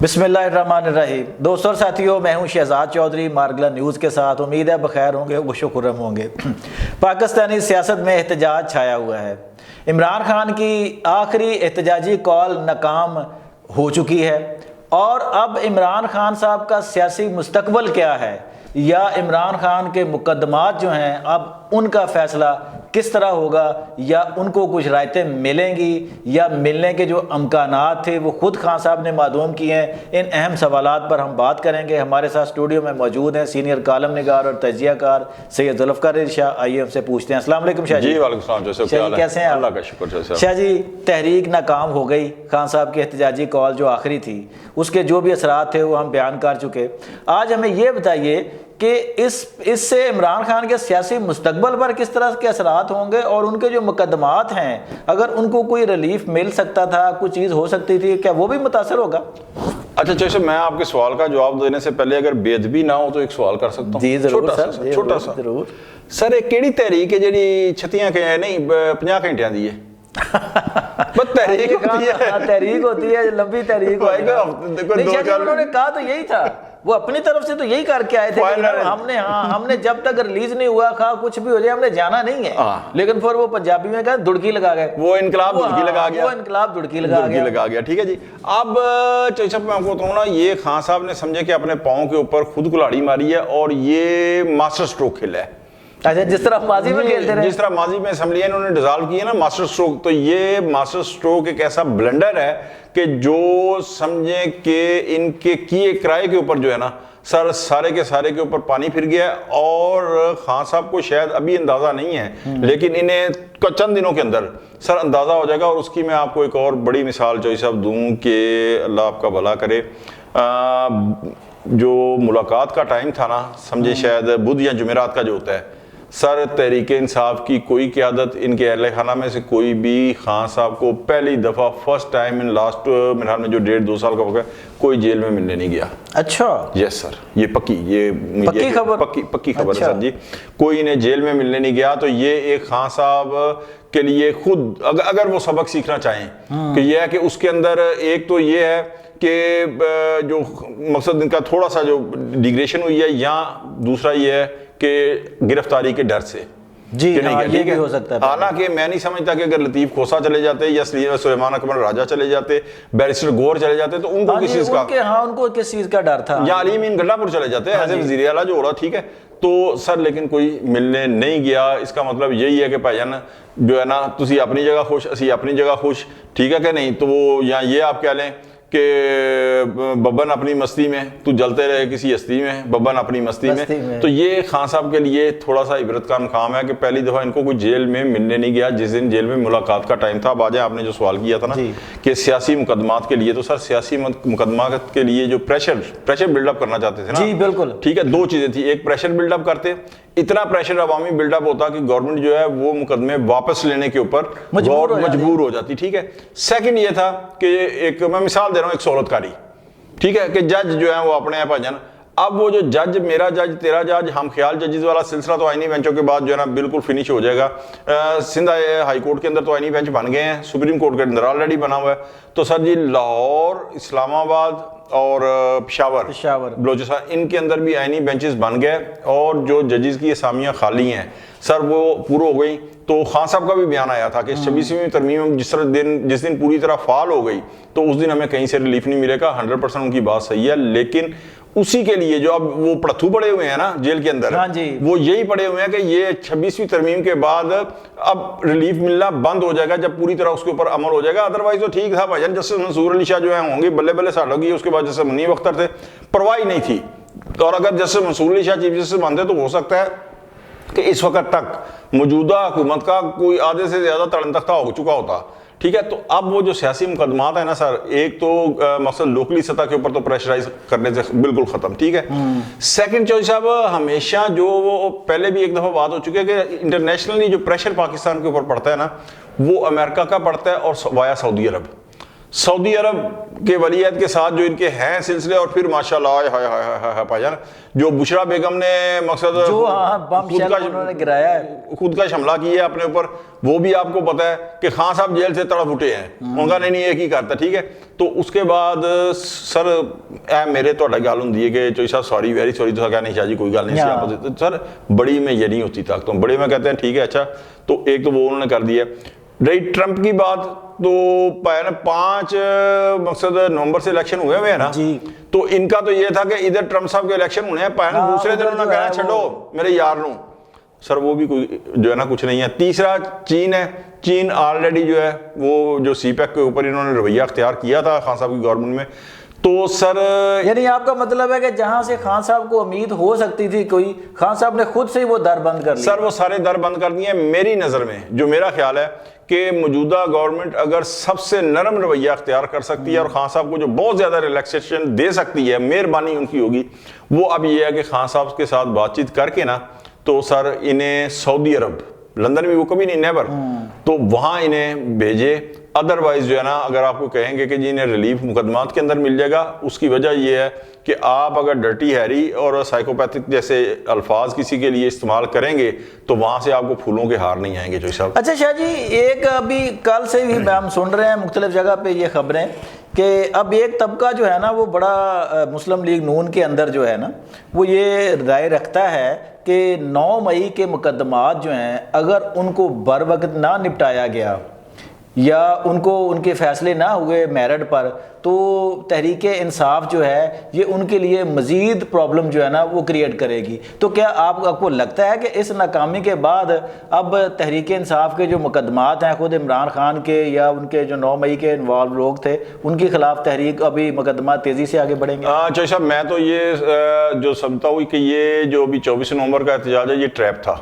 بسم اللہ الرحمن الرحیم۔ دوستوں اور ساتھیوں، میں ہوں شہزاد چودھری مارگلا نیوز کے ساتھ۔ امید ہے بخیر ہوں گے، خوش و خرم ہوں گے۔ پاکستانی سیاست میں احتجاج چھایا ہوا ہے۔ عمران خان کی آخری احتجاجی کال ناکام ہو چکی ہے، اور اب عمران خان صاحب کا سیاسی مستقبل کیا ہے، یا عمران خان کے مقدمات جو ہیں اب ان کا فیصلہ کس طرح ہوگا، یا ان کو کچھ رعایتیں ملیں گی، یا ملنے کے جو امکانات تھے وہ خود خان صاحب نے معدوم کیے ہیں۔ ان اہم سوالات پر ہم بات کریں گے۔ ہمارے ساتھ اسٹوڈیو میں موجود ہیں سینئر کالم نگار اور تجزیہ کار سید ذوالفقار علی شاہ۔ آئیے ہم سے پوچھتے ہیں۔ السلام علیکم شاہ جی۔ وعلیکم السلام۔ شاہ جی کیسے ہیں آپ؟ اللہ کا شکر۔ شاہ جی، تحریک ناکام ہو گئی، خان صاحب کی احتجاجی کال جو آخری تھی اس کے جو بھی اثرات تھے وہ ہم بیان کر چکے۔ آج ہمیں یہ بتائیے کہ اس سے عمران خان کے سیاسی مستقبل پر کس طرح کے اثرات ہوں گے، اور ان کے جو مقدمات ہیں اگر ان کو کوئی ریلیف مل سکتا تھا، کوئی چیز ہو سکتی تھی، کیا وہ بھی متاثر ہوگا؟ اچھا جیسے میں آپ کے سوال کا جواب دینے سے پہلے اگر بے ادبی نہ ہو تو ایک سوال کر سکتا ہوں؟ جی ضرور سر، چھوٹا سا ضرور سر۔ ایک کیڑی تحریک ہے جیڑی 36 نہیں 50 گھنٹیاں دی ہے؟ بس تحریک ہوتی ہے، تحریک ہوتی ہے، لمبی تحریک ہوتی ہے۔ انہوں نے کہا تو یہی تھا، وہ اپنی طرف سے تو یہی کر کے آئے تھے کہ ہم نے جب تک ریلیز نہیں ہوا خواہ کچھ بھی ہو جائے ہم نے جانا نہیں ہے، لیکن پھر وہ پنجابی میں کہا دڑکی لگا گئے، وہ انقلاب دڑکی لگا گیا، وہ انقلاب دڑکی لگا گیا۔ ٹھیک ہے جی۔ اب چچا میں آپ کو بتاؤں نا، یہ خان صاحب نے سمجھے کہ اپنے پاؤں کے اوپر خود کلاڑی ماری ہے اور یہ ماسٹر سٹروک کھیلا ہے۔ اچھا، جس طرح ماضی میں کھیلتے رہے، جس طرح ماضی میں اسمبلیاں انہوں نے ڈیزالو کی ہے نا ماسٹر سٹروک، تو یہ ماسٹر سٹروک ایک ایسا بلنڈر ہے کہ جو سمجھیں کہ ان کے کیے کرائے کے اوپر جو ہے نا سر سارے کے سارے کے اوپر پانی پھر گیا ہے، اور خان صاحب کو شاید ابھی اندازہ نہیں ہے لیکن انہیں چند دنوں کے اندر سر اندازہ ہو جائے گا۔ اور اس کی میں آپ کو ایک اور بڑی مثال چوئی صاحب دوں کہ اللہ آپ کا بھلا کرے۔ جو ملاقات کا ٹائم تھا نا، سمجھے شاید بدھ یا جمعرات کا جو ہوتا ہے، سر تحریک انصاف کی کوئی قیادت ان کے اہل خانہ میں سے کوئی بھی خان صاحب کو پہلی دفعہ فرسٹ ٹائم ان لاسٹ میرے خیال میں جو 1.5-2 سال کا ہو گیا کوئی جیل میں ملنے نہیں گیا۔ اچھا، یس سر، یہ پکی خبر ہے سر جی۔ کوئی انہیں جیل میں ملنے نہیں گیا، تو یہ ایک خان صاحب کے لیے خود اگر وہ سبق سیکھنا چاہیں کہ یہ ہے کہ اس کے اندر ایک تو یہ ہے کہ جو مقصد ان کا تھوڑا سا جو ڈیگریشن ہوئی ہے، یا دوسرا یہ ہے کہ گرفتاری کے ڈر سے جی یہ بھی ہو سکتا ہے۔ حالانکہ میں نہیں سمجھتا کہ اگر لطیف کھوسہ چلے جاتے یا سلیمان اکمل راجہ چلے جاتے، بیرسٹر گور چلے جاتے تو ان کو کس چیز کا ان کو کس چیز کا ڈر تھا، یا علی امین گڈھا پور چلے جاتے ایز اے وزیر اعلیٰ جو ہو رہا، ٹھیک ہے تو سر لیکن کوئی ملنے نہیں گیا۔ اس کا مطلب یہی ہے کہ بھائی جان جو ہے نا تسی اپنی جگہ خوش، اسی اپنی جگہ خوش، ٹھیک ہے کہ نہیں؟ تو وہ یا یہ آپ کہہ لیں کہ ببن اپنی مستی میں، تو جلتے رہے کسی ہستی میں، ببن اپنی مستی میں۔ تو یہ خان صاحب کے لیے تھوڑا سا عبرت کا مقام ہے کہ پہلی دفعہ ان کو کوئی جیل میں ملنے نہیں گیا جس دن جیل میں ملاقات کا ٹائم تھا۔ باجہ آپ نے جو سوال کیا تھا نا کہ سیاسی مقدمات کے لیے، تو سر سیاسی مقدمات کے لیے جو پریشر بلڈ اپ کرنا چاہتے تھے نا، جی بالکل ٹھیک ہے، دو چیزیں تھی۔ ایک پریشر بلڈ اپ کرتے، اتنا پریشر عوامی بلڈ اپ ہوتا کہ گورنمنٹ جو ہے وہ مقدمے واپس لینے کے اوپر مجبور ہو جاتی، ٹھیک ہے۔ سیکنڈ یہ تھا کہ ایک میں مثال دے رہا ہوں، ایک سہولت کاری، ٹھیک ہے، کہ جج جو ہے وہ اپنے ہیں بھائی جان۔ اب وہ جو جج، میرا جج تیرا جج، ہم خیال ججز والا سلسلہ تو آئینی بینچوں کے بعد جو ہے نا بالکل فنش ہو جائے گا۔ سندھ ہائی کورٹ کے اندر تو آئینی بینچ بن گئے ہیں، سپریم کورٹ کے اندر آلریڈی بنا ہوا ہے۔ تو سر جی لاہور، اسلام آباد اور پشاور بلوچستان، ان کے اندر بھی آئینی بینچز بن گئے، اور جو ججز کی اسامیاں خالی ہیں سر وہ پورا ہو گئی۔ تو خان صاحب کا بھی بیان آیا تھا کہ 26ویں ترمیم جس دن پوری طرح فعال ہو گئی تو اس دن ہمیں کہیں سے ریلیف نہیں ملے گا۔ 100% ان کی بات صحیح ہے، لیکن اسی کے لیے جو اب وہ پڑھتو پڑے ہوئے ہیں نا جیل کے اندر، وہ یہی پڑے ہوئے ہیں کہ یہ 26ویں ترمیم کے بعد اب ریلیف ملنا بند ہو جائے گا جب پوری طرح اس کے اوپر عمل ہو جائے گا۔ ادروائز تو ٹھیک تھا بھائی جان، جسٹس منصور علی شاہ جو ہیں ہوں گے بلے بلے سال ہوگی، اس کے بعد جسٹس منیب اختر تھے، پرواہ نہیں تھی۔ اور اگر جسٹس منصور علی شاہ چیف جسٹس بنتے تو ہو سکتا ہے کہ اس وقت تک موجودہ حکومت کا کوئی آدھے سے زیادہ تڑن تختہ ہو چکا ہوتا، ٹھیک ہے۔ تو اب وہ جو سیاسی مقدمات ہیں نا سر، ایک تو مقصد لوکلی سطح کے اوپر تو پریشرائز کرنے سے بالکل ختم، ٹھیک ہے۔ سیکنڈ چوائس صاحب، ہمیشہ جو وہ پہلے بھی ایک دفعہ بات ہو چکی ہے کہ انٹرنیشنلی جو پریشر پاکستان کے اوپر پڑتا ہے نا، وہ امریکہ کا پڑتا ہے اور وایا سعودی عرب۔ سعودی عرب کے ولی عہد کے ساتھ جو ان کے ہیں سلسلے، اور پھر ماشاءاللہ ہائے ہائے ہائے ہائے پاجان جو بشرا بیگم نے مقصد جو بم شیل انہوں نے گرایا ہے، خود کا حملہ کیا ہے اپنے اوپر، وہ بھی آپ کو پتا ہے کہ خان صاحب جیل سے تڑپ اٹھے ہیں، ان کا نہیں ایک ہی کرتا، ٹھیک ہے. تو اس کے بعد سر اے میرے تو گل ہوں کہ چوئی صاحب سوری ویری سوری، تو کہا نہیں شاہ جی کوئی گل نہیں سر، بڑی میں یہ نہیں ہوتی طاقت، بڑے میں کہتے ہیں ٹھیک ہے اچھا. تو ایک تو وہ انہوں نے کر دیا. رہی ٹرمپ کی بات، تو 5 مقصد نومبر سے الیکشن ہوئے ہیں نا، تو ان کا تو یہ تھا کہ ادھر ٹرمپ صاحب کے الیکشن ہونے ہیں، دوسرے دن انہوں نے کہا چھڑو میرے یار نوں، سر وہ بھی کوئی جو ہے نا کچھ نہیں ہے. تیسرا چین ہے. چین آلریڈی جو ہے وہ جو سی پیک کے اوپر انہوں نے رویہ اختیار کیا تھا خان صاحب کی گورنمنٹ میں. تو سر یعنی آپ کا مطلب ہے کہ جہاں سے خان صاحب کو امید ہو سکتی تھی کوئی، خان صاحب نے خود سے ہی وہ در بند کر لیا. سر وہ سارے در بند کر دیے. میری نظر میں جو میرا خیال ہے کہ موجودہ گورنمنٹ اگر سب سے نرم رویہ اختیار کر سکتی ہے اور خان صاحب کو جو بہت زیادہ ریلیکسیشن دے سکتی ہے، مہربانی ان کی ہوگی، وہ اب یہ ہے کہ خان صاحب کے ساتھ بات چیت کر کے نا، تو سر انہیں سعودی عرب، لندن میں وہ کبھی نہیں نیور، تو وہاں انہیں بھیجے. ادروائز جو ہے نا اگر آپ کو کہیں گے کہ جی انہیں ریلیف مقدمات کے اندر مل جائے گا، اس کی وجہ یہ ہے کہ آپ اگر ڈرٹی ہیری اور سائیکوپیتھک جیسے الفاظ کسی کے لیے استعمال کریں گے تو وہاں سے آپ کو پھولوں کے ہار نہیں آئیں گے جو صاحب. اچھا شاہ جی، ایک ابھی کل سے بھی ہم سن رہے ہیں مختلف جگہ پہ یہ خبریں کہ اب ایک طبقہ جو ہے نا وہ بڑا مسلم لیگ نون کے اندر جو ہے نا وہ یہ رائے رکھتا ہے کہ 9 مئی کے مقدمات جو ہیں اگر ان کو بر وقت نہ نپٹایا گیا یا ان کو ان کے فیصلے نہ ہوئے میرٹ پر، تو تحریک انصاف جو ہے یہ ان کے لیے مزید پرابلم جو ہے نا وہ کریٹ کرے گی. تو کیا آپ کو لگتا ہے کہ اس ناکامی کے بعد اب تحریک انصاف کے جو مقدمات ہیں، خود عمران خان کے یا ان کے جو 9 مئی کے انوالو لوگ تھے ان کے خلاف تحریک، ابھی مقدمات تیزی سے آگے بڑھیں گے؟ چوہدری صاحب میں تو یہ جو سمجھتا ہوں کہ یہ جو ابھی 24 نومبر کا احتجاج ہے یہ ٹریپ تھا،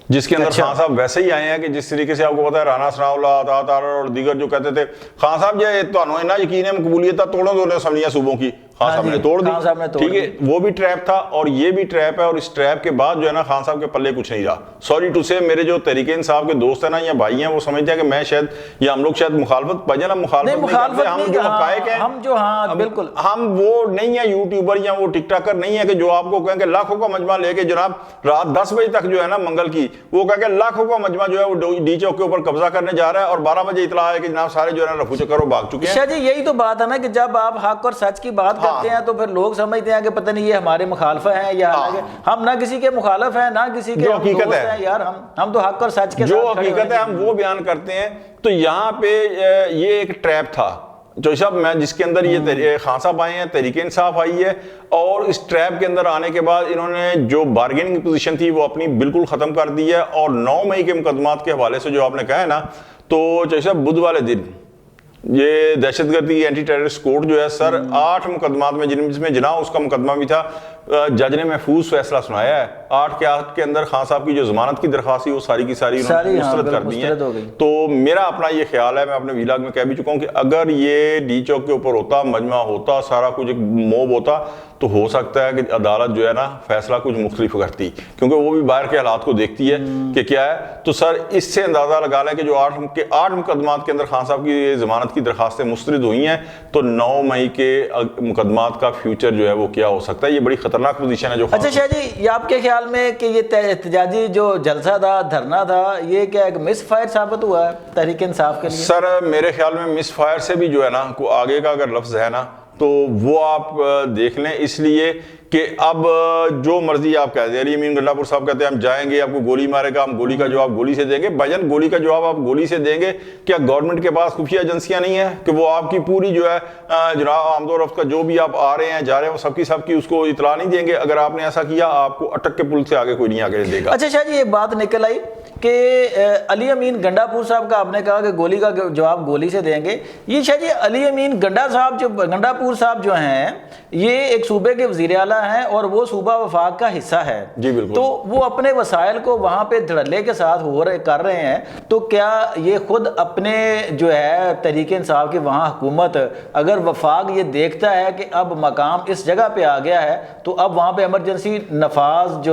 جس کے اندر خان صاحب ویسے ہی آئے ہیں کہ جس طریقے سے آپ کو پتا ہے رانا ثناء اللہ، عطا تارڑ اور دیگر جو کہتے تھے خان صاحب جو تمہیں اتنا یقین ہے مقبولیت تھا توڑوں دونوں اسمبلیاں صوبوں کی، خان صاحب نے توڑ دی، ٹھیک ہے. وہ بھی ٹریپ تھا اور یہ بھی ٹریپ ہے، اور اس ٹریپ کے بعد جو ہے نا خان صاحب کے پلے کچھ نہیں رہا. سوری ٹو سے میرے جو تحریک انصاف کے دوست ہیں نا یا بھائی ہیں وہ سمجھتے ہیں کہ میں شاید یا ہم لوگ شاید مخالفت پاجن، ہم مخالفت نہیں کرتے، ہم جو حقائق ہیں ہم جو ہاں بالکل ہم وہ نہیں ہیں یوٹیوبر یا وہ ٹک ٹاکر نہیں ہے کہ جو آپ کو کہیں کہ لاکھوں کا مجمع لے کے جناب رات 10 بجے تک جو ہے نا منگل کی وہ کہیں کہ لاکھوں کا مجمع جو ہے وہ ڈی چوک کے اوپر قبضہ کرنے جا رہا ہے، اور 12 بجے اطلاع ہے کہ جناب سارے جو ہے نا رفو چکر بھاگ چکے ہیں. شاہ جی یہی تو بات ہے نا کہ جب آپ حق اور سچ کی بات کرتے ہیں تو پھر لوگ سمجھتے ہیں کہ پتہ نہیں یہ ہمارے مخالف ہیں، یا ہم نہ کسی کے مخالف ہیں نہ کسی کے دوست ہیں، یار ہم تو حق اور سچ کے جو حقیقت ہے ہم وہ بیان کرتے ہیں. تو یہاں پہ یہ ایک ٹریپ تھا جو صاحب میں جس کے اندر یہ خان صاحب آئے ہیں، تحریک انصاف آئی ہے، اور اس ٹریپ کے اندر آنے کے بعد انہوں نے جو بارگیننگ پوزیشن تھی وہ اپنی بالکل ختم کر دی ہے. اور 9 مئی کے مقدمات کے حوالے سے جو آپ نے کہا ہے نا، تو صاحب بدھ والے دن یہ دہشت گردی اینٹی ٹیررسٹ کورٹ جو ہے سر 8 مقدمات میں جن میں جناح اس کا مقدمہ بھی تھا، جج نے محفوظ فیصلہ سنایا ہے. 8 کے آٹھ کے اندر خان صاحب کی جو ضمانت کی درخواست وہ ساری کی ساری انہوں نے مسترد کر دی ہیں. تو میرا اپنا یہ خیال ہے، میں اپنے ویلاگ میں کہہ بھی چکا ہوں کہ اگر یہ ڈی چوک کے اوپر ہوتا، مجمع ہوتا، سارا کچھ ایک موب ہوتا، تو ہو سکتا ہے کہ عدالت جو ہے نا فیصلہ کچھ مختلف کرتی، کیونکہ وہ بھی باہر کے حالات کو دیکھتی ہے کہ کیا ہے. تو سر اس سے اندازہ لگا لیں کہ جو 8 مقدمات کے اندر خان صاحب کی ضمانت کی درخواستیں مسترد ہوئی ہیں، تو 9 مئی کے مقدمات کا فیوچر جو ہے وہ کیا ہو سکتا ہے. یہ بڑی خطرناک پوزیشن ہے جو. اچھا شاہ جی، یہ آپ کے خیال میں کہ یہ احتجاجی جو جلسہ تھا، دھرنا تھا، یہ کیا ایک مس فائر ثابت ہوا ہے تحریک انصاف کے لیے؟ سر میرے خیال میں مس فائر سے بھی جو ہے نا کو آگے کا اگر لفظ ہے نا تو وہ آپ دیکھ لیں، اس لیے کہ اب جو مرضی آپ کہہ دیں. علی امین گنڈا پور صاحب کہتے ہیں ہم جائیں گے، آپ کو گولی مارے گا، ہم گولی کا جواب گولی سے دیں گے. بھائیجان گولی کا جواب آپ گولی سے دیں گے؟ کیا گورنمنٹ کے پاس خفیہ ایجنسیاں نہیں ہیں کہ وہ آپ کی پوری جو ہے جناب آمد و رفت کا جو بھی آپ آ رہے ہیں جا رہے ہیں وہ سب کی اس کو اطلاع نہیں دیں گے؟ اگر آپ نے ایسا کیا آپ کو اٹک کے پل سے آگے کوئی نہیں آگے دے گا. اچھا شاہ جی، ایک بات نکل آئی کہ علی امین گنڈا پور صاحب کا آپ نے کہا کہ گولی کا جواب گولی سے دیں گے. یہ شاہ جی علی امین گنڈا پور صاحب جو ہیں یہ ایک صوبے کے وزیر اعلیٰ ہیں اور وہ صوبہ وفاق کا حصہ ہے. جی بالکل. تو وہ اپنے وسائل کو وہاں پہ دھڑلے کے ساتھ کر رہے ہیں، تو کیا یہ خود اپنے جو ہے تحریک انصاف کی وہاں حکومت، اگر وفاق یہ دیکھتا ہے کہ اب مقام اس جگہ پہ آ گیا ہے تو اب وہاں پہ ایمرجنسی نافذ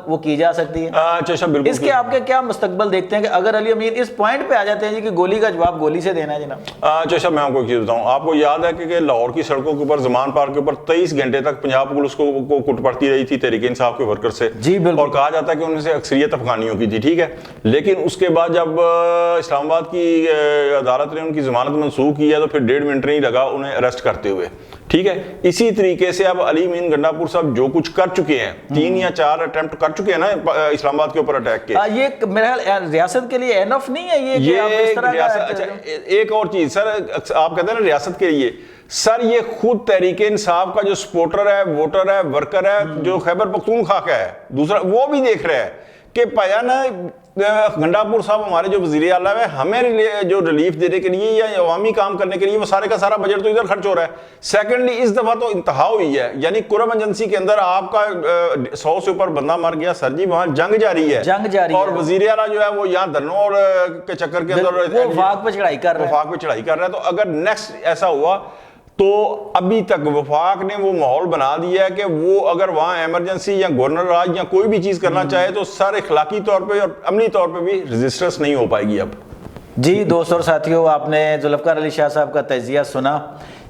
وہ کی جا سکتی ہے؟ بالکل. اس کے آپ کے کیا کیا مستقبل دیکھتے ہیں کہ اگر علی امین اس پوائنٹ پہ آ جاتے ہیں جی کہ گولی کا جواب گولی سے دینا ہے جناب؟ چشا میں آپ کو ایک چیز بتاؤں، آپ کو یاد ہے کہ لاہور کی سڑکوں کے اوپر زمان پارک کے اوپر 23 گھنٹے تک پنجاب پولیس کو کٹ پڑتی رہی تھی تحریک انصاف کے ورکر سے، جی بالکل، اور کہا جاتا ہے کہ ان میں سے اکثریت افغانیوں کی تھی، ٹھیک ہے، لیکن اس کے بعد جب اسلام آباد کی عدالت نے ان کی ضمانت منسوخ کی ہے تو پھر 1.5 منٹ نہیں لگا انہیں اریسٹ کرتے ہوئے، ٹھیک ہے۔ اسی طریقے سے اب علی امین گنڈاپور صاحب جو کچھ کر چکے ہیں، 3 یا 4 اٹیمپٹ کر چکے ہیں نا اسلام آباد کے اوپر اٹیک کے، یہ میرا خیال ریاست کے لیے اینف نہیں ہے یہ کہ آپ اس طرح کا۔ ایک اور چیز سر، آپ کہتے ہیں نا ریاست کے لیے، سر یہ خود تحریک انصاف کا جو سپورٹر ہے، ووٹر ہے، ورکر ہے، جو خیبر پختونخوا کا ہے، دوسرا وہ بھی دیکھ رہا ہے کہ پایا نا گنڈاپور صاحب ہمارے جو وزیر اعلیٰ ہے، ہمیں جو ریلیف دینے کے لیے یا عوامی کام کرنے کے لیے وہ سارے کا سارا بجٹ تو ادھر خرچ ہو رہا ہے۔ سیکنڈلی اس دفعہ تو انتہا ہوئی ہے، یعنی کرم ایجنسی کے اندر آپ کا 100 سے اوپر بندہ مر گیا سر جی، وہاں جنگ جاری ہے، اور وزیر اعلیٰ جو ہے وہ یہاں دھرنوں اور کے چکر کے اندر وفاق پہ چڑھائی کر رہا ہے۔ تو اگر نیکسٹ ایسا ہوا تو ابھی تک وفاق نے وہ ماحول بنا دیا ہے کہ وہ اگر وہاں ایمرجنسی یا گورنر راج یا کوئی بھی چیز کرنا چاہے تو سر اخلاقی طور پہ اور عملی طور پہ بھی ریزسٹنس نہیں ہو پائے گی اب۔ جی دوستوں اور ساتھیوں، آپ نے ذوالفقار علی شاہ صاحب کا تجزیہ سنا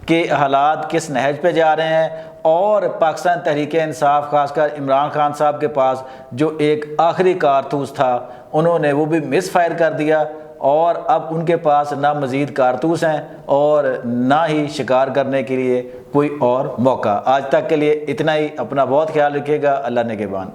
کہ حالات کس نہج پہ جا رہے ہیں، اور پاکستان تحریک انصاف خاص کر عمران خان صاحب کے پاس جو ایک آخری کارتوس تھا انہوں نے وہ بھی مس فائر کر دیا، اور اب ان کے پاس نہ مزید کارتوس ہیں اور نہ ہی شکار کرنے کے لیے کوئی اور موقع۔ آج تک کے لیے اتنا ہی، اپنا بہت خیال رکھیے گا، اللہ نگہبان۔